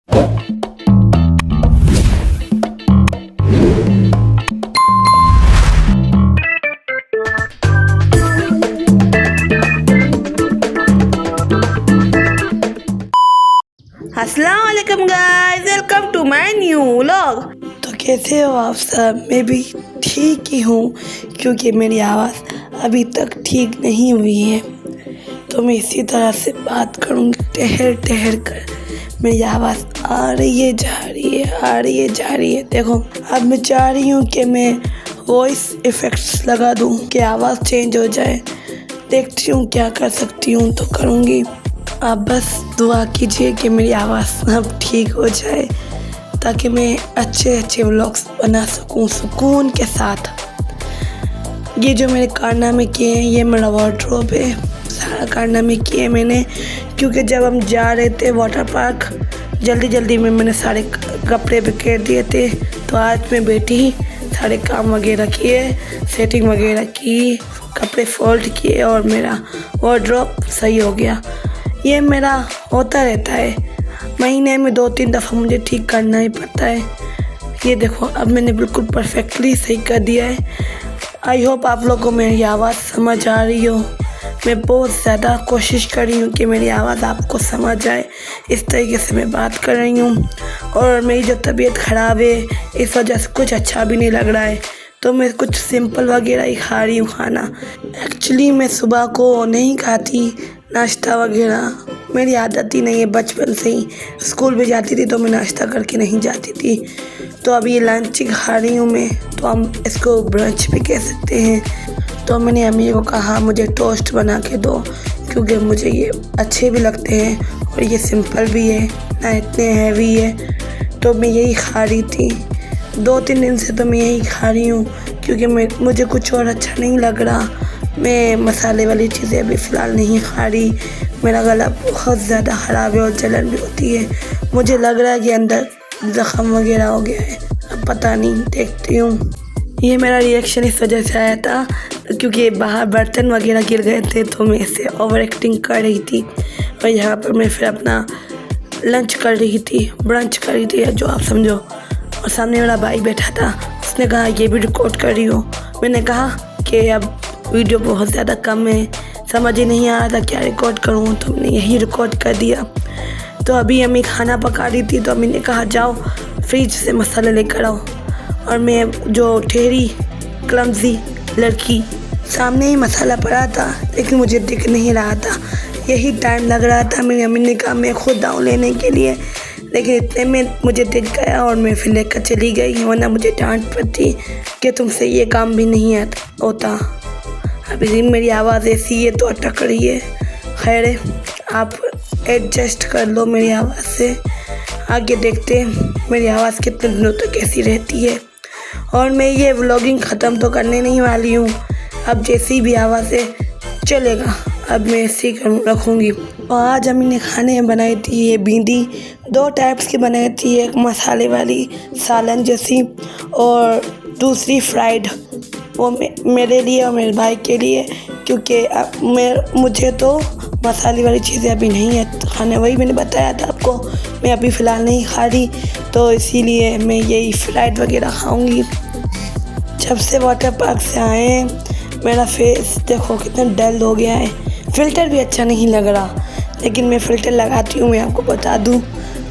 अस्सलाम वालेकुम guys, welcome to my new vlog. तो कैसे हो आप सब? मैं भी ठीक ही हूँ क्योंकि मेरी आवाज़ अभी तक ठीक नहीं हुई है, तो मैं इसी तरह से बात करूँगी ठहर ठहर कर। मेरी आवाज़ आ रही है, जा रही है, आ रही है, जा रही है। देखो अब मैं चाह रही हूँ कि मैं वॉइस इफ़ेक्ट्स लगा दूँ कि आवाज़ चेंज हो जाए। देखती हूँ क्या कर सकती हूँ तो करूँगी। आप बस दुआ कीजिए कि मेरी आवाज़ अब ठीक हो जाए ताकि मैं अच्छे अच्छे व्लॉग्स बना सकूं सुकून के साथ। ये जो मेरे कारनामे किए हैं, ये मेरा वार्डरोब है। सारा कारनामे किए मैंने क्योंकि जब हम जा रहे थे वाटर पार्क जल्दी जल्दी में मैंने सारे कपड़े बिखेर दिए थे। तो आज मैं बैठी सारे काम वगैरह किए, सेटिंग वगैरह की, कपड़े फोल्ड किए और मेरा वार्डरोब सही हो गया। ये मेरा होता रहता है, महीने में 2-3 दफ़ा मुझे ठीक करना ही पड़ता है। ये देखो अब मैंने बिल्कुल परफेक्टली सही कर दिया है। आई होप आप लोगों को मेरी आवाज़ समझ आ रही हो। मैं बहुत ज़्यादा कोशिश कर रही हूँ कि मेरी आवाज़ आपको समझ आए, इस तरीके से मैं बात कर रही हूँ। और मेरी जो तबीयत ख़राब है इस वजह से कुछ अच्छा भी नहीं लग रहा है, तो मैं कुछ सिंपल वगैरह ही खा रही हूँ खाना। एक्चुअली मैं सुबह को नहीं खाती नाश्ता वगैरह, मेरी आदत ही नहीं है बचपन से ही। स्कूल भी जाती थी तो मैं नाश्ता करके नहीं जाती थी, तो अभी ये लंच ही खा रही हूँ मैं, तो हम इसको ब्रंच भी कह सकते हैं। तो मैंने अम्मी को कहा मुझे टोस्ट बना के दो क्योंकि मुझे ये अच्छे भी लगते हैं और ये सिंपल भी है ना इतने हैवी है। तो मैं यही खा रही थी 2-3 दिन से, तो मैं यही खा रही हूँ क्योंकि मुझे कुछ और अच्छा नहीं लग रहा। मैं मसाले वाली चीज़ें अभी फ़िलहाल नहीं खा रही। मेरा गला बहुत ज़्यादा ख़राब है और जलन भी होती है। मुझे लग रहा है कि अंदर ज़ख़म वगैरह हो गया है, अब पता नहीं, देखती हूँ। ये मेरा रिएक्शन इस वजह से आया था क्योंकि बाहर बर्तन वगैरह गिर गए थे, तो मैं इससे ओवर एक्टिंग कर रही थी और यहाँ पर मैं फिर अपना लंच कर रही थी, ब्रंच कर रही थी, जो आप समझो। और सामने मेरा भाई बैठा था, उसने कहा ये भी रिकॉर्ड कर रही हो। मैंने कहा कि अब वीडियो बहुत ज़्यादा कम है, समझ ही नहीं आ रहा था क्या रिकॉर्ड करूँ, तो मैंने यही रिकॉर्ड कर दिया। तो अभी अम्मी खाना पका रही थी, तो अम्मी ने कहा जाओ फ्रिज से मसाले लेकर आओ। और मैं जो ठहरी क्लमज़ी लड़की, सामने ही मसाला पड़ा था लेकिन मुझे दिख नहीं रहा था, यही टाइम लग रहा था। मेरी अम्मी ने कहा मैं खुद आऊँ लेने के लिए, लेकिन इतने में मुझे दिख गया और मैं फिर लेकर चली गई, वरना मुझे डांट पड़ती कि तुमसे ये काम भी नहीं होता। अभी मेरी आवाज़ ऐसी है तो अटक रही है। खैर आप एडजस्ट कर लो मेरी आवाज़ से, आगे देखते हैं मेरी आवाज़ कितने दिनों तक कैसी रहती है। और मैं ये व्लॉगिंग ख़त्म तो करने नहीं वाली हूँ, अब जैसी भी आवाज़ है चलेगा, अब मैं ऐसी रखूँगी। और आज अम्मी ने खाने में बनाई थी ये भिंडी, 2 टाइप्स की बनाई थी, एक मसाले वाली सालन जैसी और दूसरी फ्राइड। वो मेरे लिए और मेरे भाई के लिए, क्योंकि मुझे तो मसाले वाली चीज़ें अभी नहीं है खाने, वही मैंने बताया था आपको, मैं अभी फ़िलहाल नहीं खा रही, तो इसीलिए मैं यही फ्राइड वगैरह खाऊंगी। जब से वाटर पार्क से आए हैं मेरा फेस देखो कितना डल हो गया है, फ़िल्टर भी अच्छा नहीं लग रहा, लेकिन मैं फ़िल्टर लगाती हूँ। मैं आपको बता दूँ,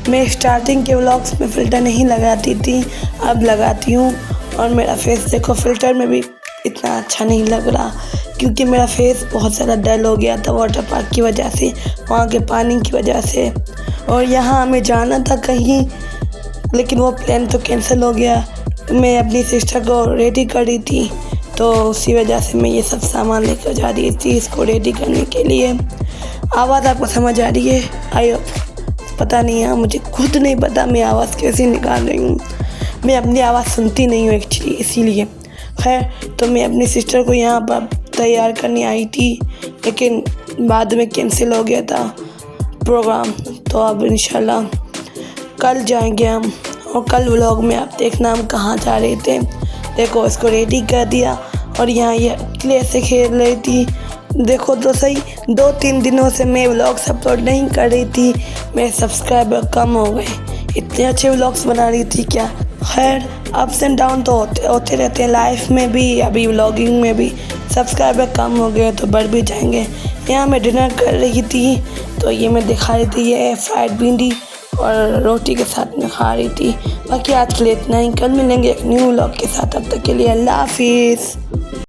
मैं स्टार्टिंग के व्लॉग्स में फ़िल्टर नहीं लगाती थी, अब लगाती हूँ। और मेरा फेस देखो फ़िल्टर में भी इतना अच्छा नहीं लग रहा क्योंकि मेरा फेस बहुत ज़्यादा डल हो गया था वाटर पार्क की वजह से, वहाँ के पानी की वजह से। और यहाँ हमें जाना था कहीं, लेकिन वो प्लान तो कैंसिल हो गया। मैं अपनी सिस्टर को रेडी कर रही थी, तो उसी वजह से मैं ये सब सामान लेकर जा रही थी इसको रेडी करने के लिए। आवाज़ आपको समझ आ रही है? आई पता नहीं है, मुझे खुद नहीं पता मैं आवाज़ कैसे निकाल रही हूँ। मैं अपनी आवाज़ सुनती नहीं हूँ एक्चुअली, इसीलिए। खैर तो मैं अपनी सिस्टर को यहाँ पर तैयार करने आई थी, लेकिन बाद में कैंसिल हो गया था प्रोग्राम, तो अब इंशाल्लाह कल जाएंगे हम। और कल व्लॉग में आप देखना हम कहाँ जा रहे थे। देखो इसको रेडी कर दिया और यहाँ ये क्ले से खेल रही थी। देखो तो सही, 2-3 दिनों से मैं व्लॉग्स अपलोड नहीं कर रही थी, मेरे सब्सक्राइबर कम हो गए, इतने अच्छे व्लॉग्स बना रही थी क्या। खैर अप्स एंड डाउन तो होते रहते हैं लाइफ में भी, अभी व्लॉगिंग में भी। सब्सक्राइबर कम हो गए तो बढ़ भी जाएंगे। यहाँ मैं डिनर कर रही थी तो ये मैं दिखा रही थी, ये फ्राइड भिंडी और रोटी के साथ में खा रही थी। बाकी आज के लिए इतना ही, कल मिलेंगे एक न्यू व्लॉग के साथ। तब तक के लिए अल्लाह हाफिज़।